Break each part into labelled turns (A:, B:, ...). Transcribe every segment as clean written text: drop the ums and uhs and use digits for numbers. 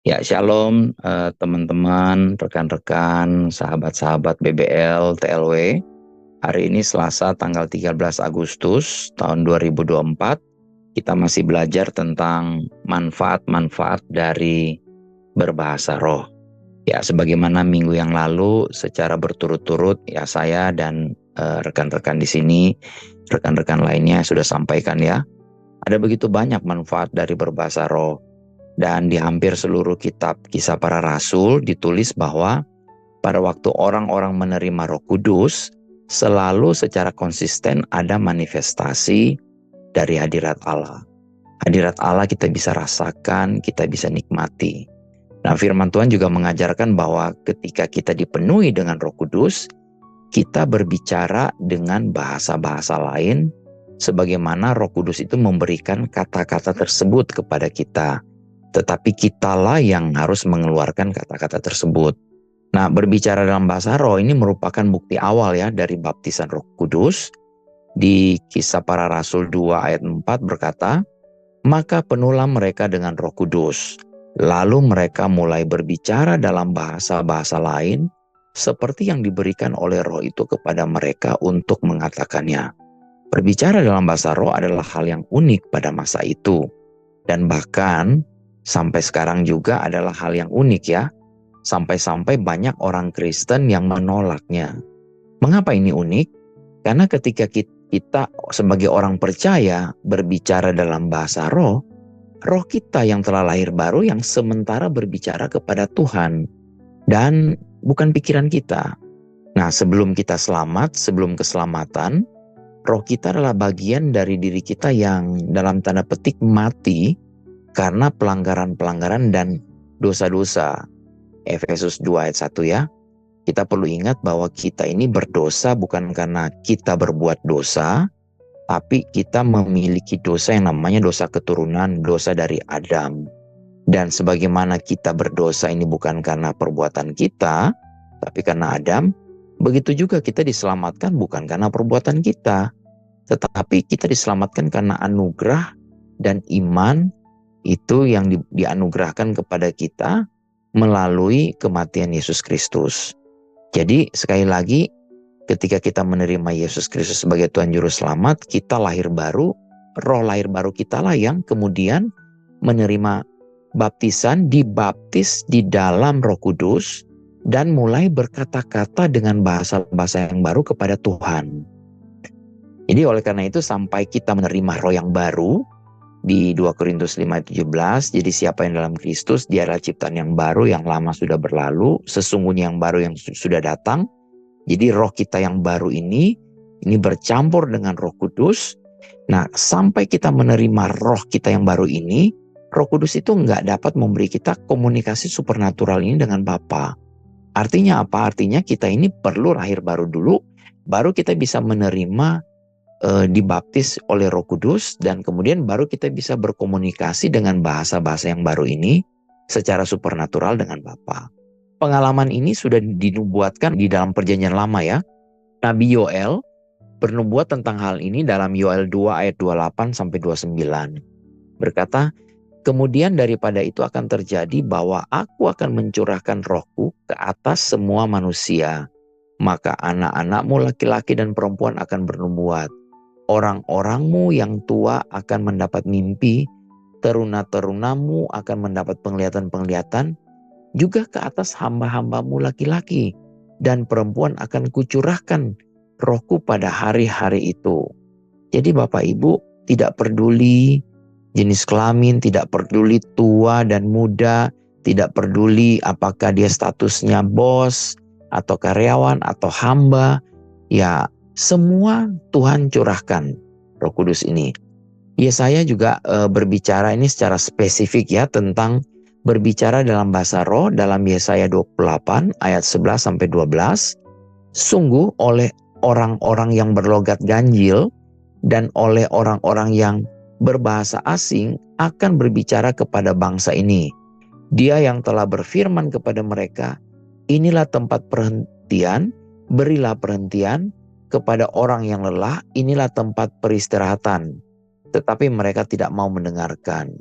A: Ya, shalom teman-teman, rekan-rekan, sahabat-sahabat BBL, TLW. Hari ini Selasa tanggal 13 Agustus tahun 2024. Kita masih belajar tentang manfaat-manfaat dari berbahasa roh. Ya, sebagaimana minggu yang lalu secara berturut-turut ya saya dan rekan-rekan di sini, rekan-rekan lainnya sudah sampaikan ya. Ada begitu banyak manfaat dari berbahasa roh. Dan di hampir seluruh kitab Kisah Para Rasul ditulis bahwa pada waktu orang-orang menerima Roh Kudus, selalu secara konsisten ada manifestasi dari hadirat Allah. Hadirat Allah kita bisa rasakan, kita bisa nikmati. Nah, firman Tuhan juga mengajarkan bahwa ketika kita dipenuhi dengan Roh Kudus, kita berbicara dengan bahasa-bahasa lain, sebagaimana Roh Kudus itu memberikan kata-kata tersebut kepada kita. Tetapi kitalah yang harus mengeluarkan kata-kata tersebut. Nah, berbicara dalam bahasa roh ini merupakan bukti awal ya dari baptisan Roh Kudus. Di Kisah Para Rasul 2 ayat 4 berkata, "Maka penuhlah mereka dengan Roh Kudus. Lalu mereka mulai berbicara dalam bahasa-bahasa lain, seperti yang diberikan oleh Roh itu kepada mereka untuk mengatakannya." Berbicara dalam bahasa roh adalah hal yang unik pada masa itu. Dan bahkan sampai sekarang juga adalah hal yang unik ya. Sampai-sampai banyak orang Kristen yang menolaknya. Mengapa ini unik? Karena ketika kita sebagai orang percaya berbicara dalam bahasa roh, roh kita yang telah lahir baru yang sementara berbicara kepada Tuhan. Dan bukan pikiran kita. Nah, sebelum kita selamat, sebelum keselamatan, roh kita adalah bagian dari diri kita yang dalam tanda petik mati karena pelanggaran-pelanggaran dan dosa-dosa. Efesus 2 ayat 1 ya. Kita perlu ingat bahwa kita ini berdosa bukan karena kita berbuat dosa, tapi kita memiliki dosa yang namanya dosa keturunan, dosa dari Adam. Dan sebagaimana kita berdosa ini bukan karena perbuatan kita, tapi karena Adam, begitu juga kita diselamatkan bukan karena perbuatan kita, tetapi kita diselamatkan karena anugerah dan iman itu yang dianugerahkan kepada kita melalui kematian Yesus Kristus. Jadi sekali lagi, ketika kita menerima Yesus Kristus sebagai Tuhan Juru Selamat, kita lahir baru, roh lahir baru kita lah yang kemudian menerima baptisan, dibaptis di dalam Roh Kudus, dan mulai berkata-kata dengan bahasa-bahasa yang baru kepada Tuhan. Jadi oleh karena itu sampai kita menerima roh yang baru, di 2 Korintus 5:17, jadi siapa yang dalam Kristus, dia adalah ciptaan yang baru, yang lama sudah berlalu, sesungguhnya yang baru yang sudah datang. Jadi roh kita yang baru ini bercampur dengan Roh Kudus. Nah, sampai kita menerima roh kita yang baru ini, Roh Kudus itu nggak dapat memberi kita komunikasi supernatural ini dengan Bapa. Artinya apa? Artinya kita ini perlu lahir baru dulu, baru kita bisa menerima dibaptis oleh Roh Kudus, dan kemudian baru kita bisa berkomunikasi dengan bahasa-bahasa yang baru ini secara supernatural dengan Bapa. Pengalaman ini sudah dinubuatkan di dalam perjanjian lama ya. Nabi Yoel bernubuat tentang hal ini dalam Yoel 2 ayat 28 sampai 29. Berkata, "Kemudian daripada itu akan terjadi bahwa aku akan mencurahkan rohku ke atas semua manusia. Maka anak-anakmu laki-laki dan perempuan akan bernubuat. Orang-orangmu yang tua akan mendapat mimpi, teruna-terunamu akan mendapat penglihatan-penglihatan, juga ke atas hamba-hambamu laki-laki dan perempuan akan kucurahkan rohku pada hari-hari itu." Jadi Bapak Ibu, tidak peduli jenis kelamin, tidak peduli tua dan muda, tidak peduli apakah dia statusnya bos atau karyawan atau hamba, ya semua Tuhan curahkan Roh Kudus ini. Yesaya juga berbicara ini secara spesifik ya tentang berbicara dalam bahasa roh dalam Yesaya 28 ayat 11 sampai 12. "Sungguh oleh orang-orang yang berlogat ganjil dan oleh orang-orang yang berbahasa asing akan berbicara kepada bangsa ini. Dia yang telah berfirman kepada mereka, inilah tempat perhentian, berilah perhentian. Kepada orang yang lelah, inilah tempat peristirahatan. Tetapi mereka tidak mau mendengarkan."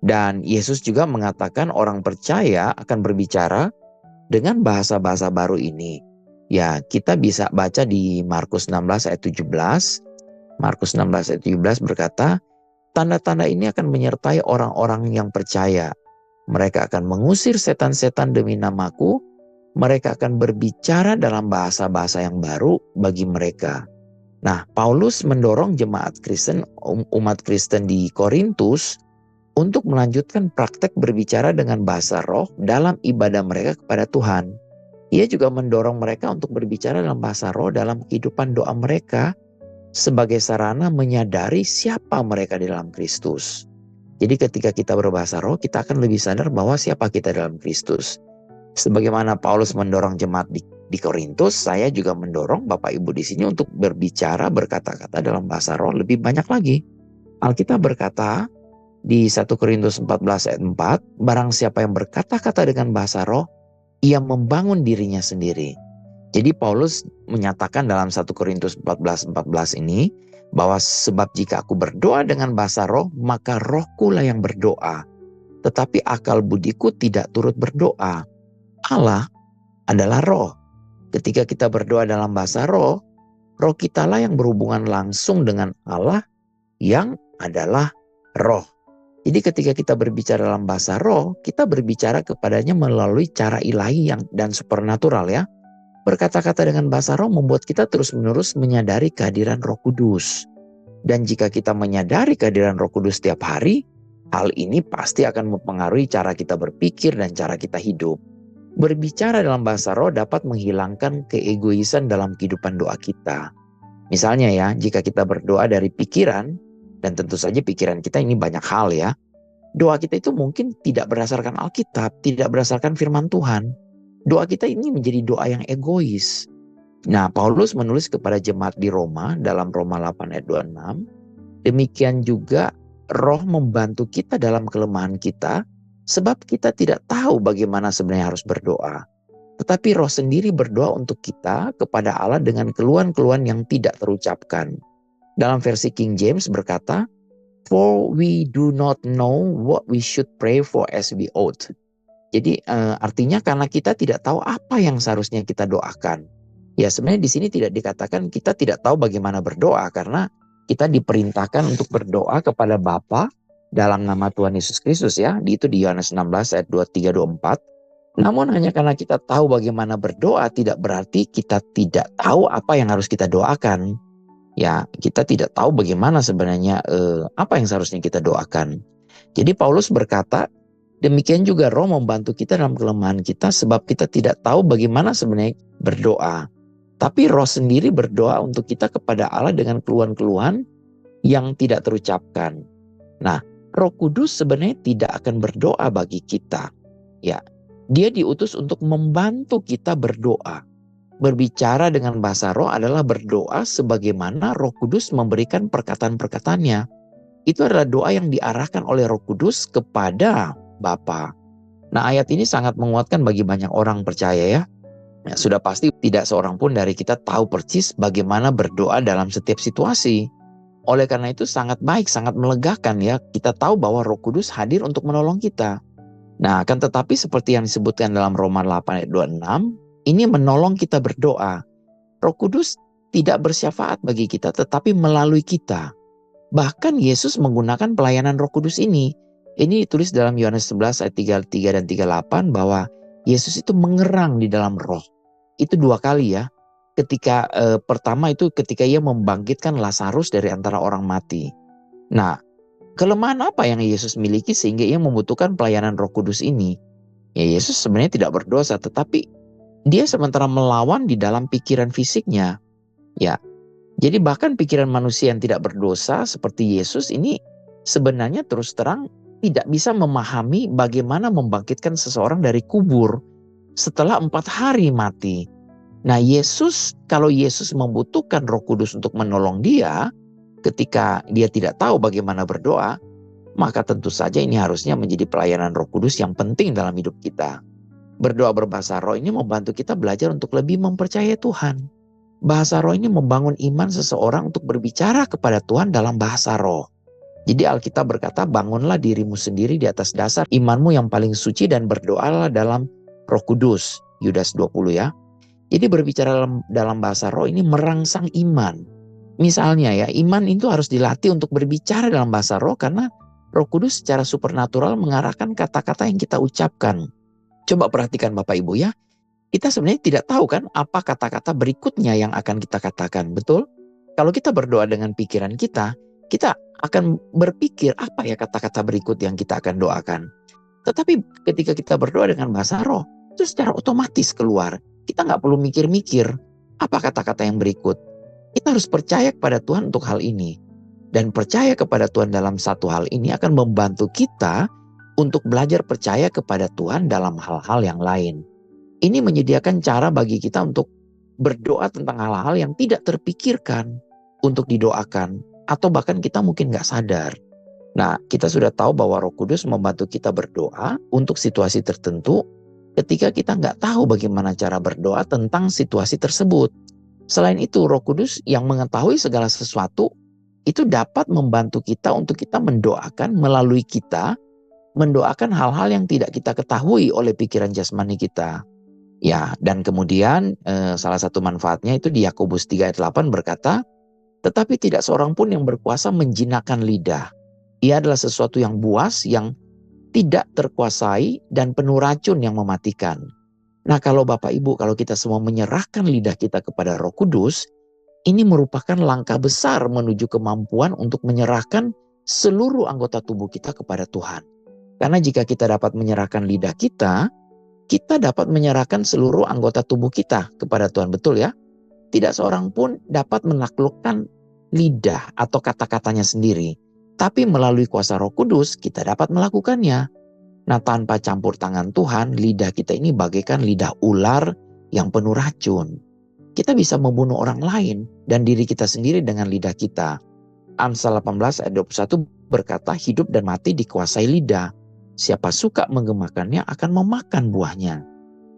A: Dan Yesus juga mengatakan orang percaya akan berbicara dengan bahasa-bahasa baru ini. Ya, kita bisa baca di Markus 16 ayat 17. Markus 16 ayat 17 berkata, tanda-tanda ini akan menyertai orang-orang yang percaya. Mereka akan mengusir setan-setan demi namaku. Mereka akan berbicara dalam bahasa-bahasa yang baru bagi mereka. Nah, Paulus mendorong jemaat Kristen, umat Kristen di Korintus untuk melanjutkan praktek berbicara dengan bahasa roh dalam ibadah mereka kepada Tuhan. Ia juga mendorong mereka untuk berbicara dalam bahasa roh dalam kehidupan doa mereka sebagai sarana menyadari siapa mereka di dalam Kristus. Jadi ketika kita berbahasa roh, kita akan lebih sadar bahwa siapa kita dalam Kristus. Sebagaimana Paulus mendorong jemaat di Korintus, saya juga mendorong Bapak Ibu di sini untuk berbicara, berkata-kata dalam bahasa roh lebih banyak lagi. Alkitab berkata di 1 Korintus 14 ayat 4, barang siapa yang berkata-kata dengan bahasa roh, ia membangun dirinya sendiri. Jadi Paulus menyatakan dalam 1 Korintus 14 ini, bahwa sebab jika aku berdoa dengan bahasa roh, maka rohku lah yang berdoa. Tetapi akal budiku tidak turut berdoa. Allah adalah roh. Ketika kita berdoa dalam bahasa roh, roh kita lah yang berhubungan langsung dengan Allah yang adalah roh. Jadi ketika kita berbicara dalam bahasa roh, kita berbicara kepadanya melalui cara ilahi dan supernatural ya. Berkata-kata dengan bahasa roh membuat kita terus-menerus menyadari kehadiran Roh Kudus. Dan jika kita menyadari kehadiran Roh Kudus setiap hari, hal ini pasti akan mempengaruhi cara kita berpikir dan cara kita hidup. Berbicara dalam bahasa roh dapat menghilangkan keegoisan dalam kehidupan doa kita. Misalnya ya, jika kita berdoa dari pikiran, dan tentu saja pikiran kita ini banyak hal ya. Doa kita itu mungkin tidak berdasarkan Alkitab, tidak berdasarkan firman Tuhan. Doa kita ini menjadi doa yang egois. Nah, Paulus menulis kepada jemaat di Roma dalam Roma 8 ayat 26. Demikian juga roh membantu kita dalam kelemahan kita, sebab kita tidak tahu bagaimana sebenarnya harus berdoa. Tetapi roh sendiri berdoa untuk kita kepada Allah dengan keluhan-keluhan yang tidak terucapkan. Dalam versi King James berkata, for we do not know what we should pray for as we ought. Jadi artinya karena kita tidak tahu apa yang seharusnya kita doakan. Ya sebenarnya di sini tidak dikatakan kita tidak tahu bagaimana berdoa, karena kita diperintahkan untuk berdoa kepada Bapa dalam nama Tuhan Yesus Kristus ya. Itu di Yohanes 16 ayat 23-24. Namun hanya karena kita tahu bagaimana berdoa tidak berarti kita tidak tahu apa yang harus kita doakan. Ya, kita tidak tahu bagaimana sebenarnya apa yang seharusnya kita doakan. Jadi Paulus berkata, demikian juga roh membantu kita dalam kelemahan kita sebab kita tidak tahu bagaimana sebenarnya berdoa. Tapi roh sendiri berdoa untuk kita kepada Allah dengan keluhan-keluhan yang tidak terucapkan. Nah, Roh Kudus sebenarnya tidak akan berdoa bagi kita. Ya, dia diutus untuk membantu kita berdoa. Berbicara dengan bahasa roh adalah berdoa sebagaimana Roh Kudus memberikan perkataan-perkataannya. Itu adalah doa yang diarahkan oleh Roh Kudus kepada Bapa. Nah, ayat ini sangat menguatkan bagi banyak orang percaya ya. Ya, sudah pasti tidak seorang pun dari kita tahu persis bagaimana berdoa dalam setiap situasi. Oleh karena itu sangat baik, sangat melegakan ya. Kita tahu bahwa Roh Kudus hadir untuk menolong kita. Nah, akan tetapi seperti yang disebutkan dalam Roma 8 ayat 26, ini menolong kita berdoa. Roh Kudus tidak bersyafaat bagi kita, tetapi melalui kita. Bahkan Yesus menggunakan pelayanan Roh Kudus ini. Ini ditulis dalam Yohanes 11 ayat 33 dan 38 bahwa Yesus itu mengerang di dalam roh. Itu 2 kali ya. Ketika pertama itu ketika ia membangkitkan Lazarus dari antara orang mati. Nah, kelemahan apa yang Yesus miliki sehingga ia membutuhkan pelayanan Roh Kudus ini? Ya, Yesus sebenarnya tidak berdosa, tetapi dia sementara melawan di dalam pikiran fisiknya. Ya, jadi bahkan pikiran manusia yang tidak berdosa seperti Yesus ini sebenarnya terus terang tidak bisa memahami bagaimana membangkitkan seseorang dari kubur setelah 4 hari mati. Nah, kalau Yesus membutuhkan Roh Kudus untuk menolong dia ketika dia tidak tahu bagaimana berdoa, maka tentu saja ini harusnya menjadi pelayanan Roh Kudus yang penting dalam hidup kita. Berdoa berbahasa roh ini membantu kita belajar untuk lebih mempercayai Tuhan. Bahasa roh ini membangun iman seseorang untuk berbicara kepada Tuhan dalam bahasa roh. Jadi Alkitab berkata, bangunlah dirimu sendiri di atas dasar imanmu yang paling suci dan berdoalah dalam Roh Kudus. Yudas 20 ya. Jadi berbicara dalam bahasa roh ini merangsang iman. Misalnya ya, iman itu harus dilatih untuk berbicara dalam bahasa roh karena Roh Kudus secara supernatural mengarahkan kata-kata yang kita ucapkan. Coba perhatikan Bapak Ibu ya. Kita sebenarnya tidak tahu kan apa kata-kata berikutnya yang akan kita katakan, betul? Kalau kita berdoa dengan pikiran kita akan berpikir apa ya kata-kata berikut yang kita akan doakan. Tetapi ketika kita berdoa dengan bahasa roh, itu secara otomatis keluar. Kita nggak perlu mikir-mikir apa kata-kata yang berikut. Kita harus percaya kepada Tuhan untuk hal ini. Dan percaya kepada Tuhan dalam satu hal ini akan membantu kita untuk belajar percaya kepada Tuhan dalam hal-hal yang lain. Ini menyediakan cara bagi kita untuk berdoa tentang hal-hal yang tidak terpikirkan untuk didoakan. Atau bahkan kita mungkin nggak sadar. Nah, kita sudah tahu bahwa Roh Kudus membantu kita berdoa untuk situasi tertentu ketika kita nggak tahu bagaimana cara berdoa tentang situasi tersebut. Selain itu, Roh Kudus yang mengetahui segala sesuatu itu dapat membantu kita untuk kita mendoakan melalui kita, mendoakan hal-hal yang tidak kita ketahui oleh pikiran jasmani kita. Ya, dan kemudian salah satu manfaatnya itu di Yakobus 3 ayat 8 berkata, tetapi tidak seorang pun yang berkuasa menjinakkan lidah. Ia adalah sesuatu yang buas, yang tidak terkuasai dan penuh racun yang mematikan. Nah, kalau Bapak Ibu, kalau kita semua menyerahkan lidah kita kepada Roh Kudus, ini merupakan langkah besar menuju kemampuan untuk menyerahkan seluruh anggota tubuh kita kepada Tuhan. Karena jika kita dapat menyerahkan lidah kita dapat menyerahkan seluruh anggota tubuh kita kepada Tuhan, betul ya? Tidak seorang pun dapat menaklukkan lidah atau kata-katanya sendiri. Tapi melalui kuasa Roh Kudus kita dapat melakukannya. Nah, tanpa campur tangan Tuhan, lidah kita ini bagaikan lidah ular yang penuh racun. Kita bisa membunuh orang lain dan diri kita sendiri dengan lidah kita. Amsal 18 ayat 21 berkata, hidup dan mati dikuasai lidah. Siapa suka menggemakannya akan memakan buahnya.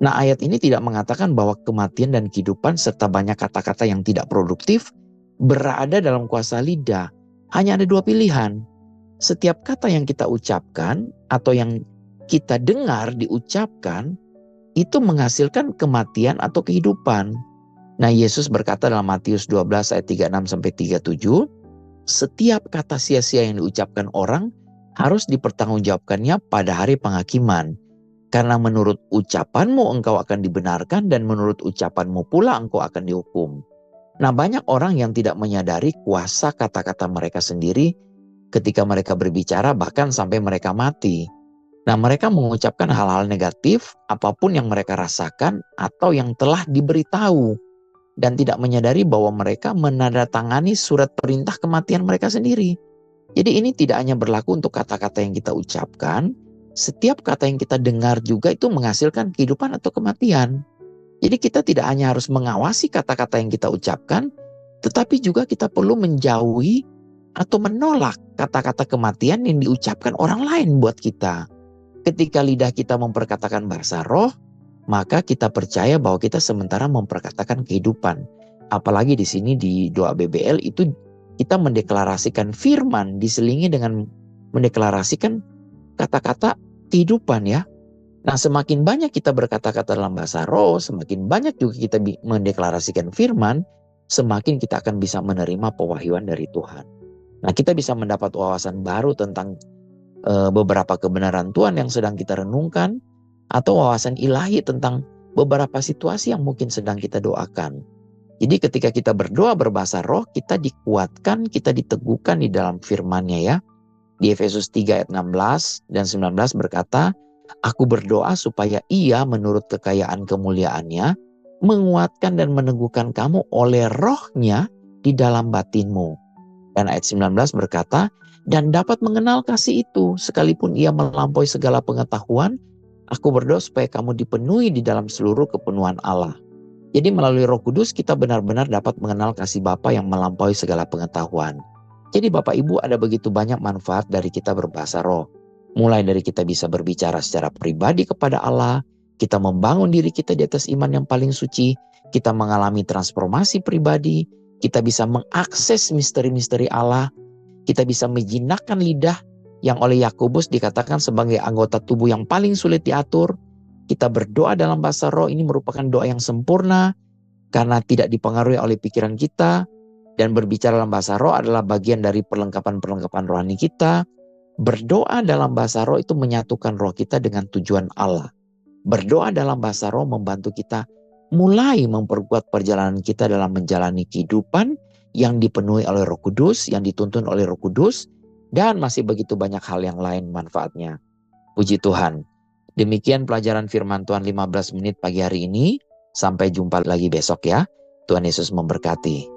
A: Nah, ayat ini tidak mengatakan bahwa kematian dan kehidupan serta banyak kata-kata yang tidak produktif berada dalam kuasa lidah. Hanya ada dua pilihan. Setiap kata yang kita ucapkan atau yang kita dengar diucapkan itu menghasilkan kematian atau kehidupan. Nah, Yesus berkata dalam Matius 12 ayat 36-37, setiap kata sia-sia yang diucapkan orang harus dipertanggungjawabkannya pada hari penghakiman. Karena menurut ucapanmu engkau akan dibenarkan dan menurut ucapanmu pula engkau akan dihukum. Nah, banyak orang yang tidak menyadari kuasa kata-kata mereka sendiri ketika mereka berbicara bahkan sampai mereka mati. Nah, mereka mengucapkan hal-hal negatif apapun yang mereka rasakan atau yang telah diberitahu dan tidak menyadari bahwa mereka menandatangani surat perintah kematian mereka sendiri. Jadi ini tidak hanya berlaku untuk kata-kata yang kita ucapkan, setiap kata yang kita dengar juga itu menghasilkan kehidupan atau kematian. Jadi kita tidak hanya harus mengawasi kata-kata yang kita ucapkan, tetapi juga kita perlu menjauhi atau menolak kata-kata kematian yang diucapkan orang lain buat kita. Ketika lidah kita memperkatakan bahasa roh, maka kita percaya bahwa kita sementara memperkatakan kehidupan. Apalagi di sini di doa BBL itu kita mendeklarasikan firman diselingi dengan mendeklarasikan kata-kata kehidupan ya. Nah, semakin banyak kita berkata-kata dalam bahasa roh, semakin banyak juga kita mendeklarasikan firman, semakin kita akan bisa menerima pewahyuan dari Tuhan. Nah, kita bisa mendapat wawasan baru tentang beberapa kebenaran Tuhan yang sedang kita renungkan, atau wawasan ilahi tentang beberapa situasi yang mungkin sedang kita doakan. Jadi ketika kita berdoa berbahasa roh, kita dikuatkan, kita diteguhkan di dalam firman-Nya ya. Di Efesus 3 ayat 16 dan 19 berkata, aku berdoa supaya Ia menurut kekayaan kemuliaan-Nya menguatkan dan meneguhkan kamu oleh roh-Nya di dalam batinmu. Dan ayat 19 berkata, dan dapat mengenal kasih itu sekalipun ia melampaui segala pengetahuan, aku berdoa supaya kamu dipenuhi di dalam seluruh kepenuhan Allah. Jadi melalui Roh Kudus kita benar-benar dapat mengenal kasih Bapa yang melampaui segala pengetahuan. Jadi Bapak Ibu, ada begitu banyak manfaat dari kita berbahasa roh. Mulai dari kita bisa berbicara secara pribadi kepada Allah, kita membangun diri kita di atas iman yang paling suci, kita mengalami transformasi pribadi, kita bisa mengakses misteri-misteri Allah, Kita bisa menjinakkan lidah yang oleh Yakobus dikatakan sebagai anggota tubuh yang paling sulit diatur. Kita berdoa dalam bahasa roh, ini merupakan doa yang sempurna karena tidak dipengaruhi oleh pikiran kita. Dan berbicara dalam bahasa roh adalah bagian dari perlengkapan-perlengkapan rohani kita. Berdoa dalam bahasa roh itu menyatukan roh kita dengan tujuan Allah. Berdoa dalam bahasa roh membantu kita mulai memperkuat perjalanan kita dalam menjalani kehidupan yang dipenuhi oleh Roh Kudus, yang dituntun oleh Roh Kudus, dan masih begitu banyak hal yang lain manfaatnya. Puji Tuhan. Demikian pelajaran firman Tuhan 15 menit pagi hari ini. Sampai jumpa lagi besok ya. Tuhan Yesus memberkati.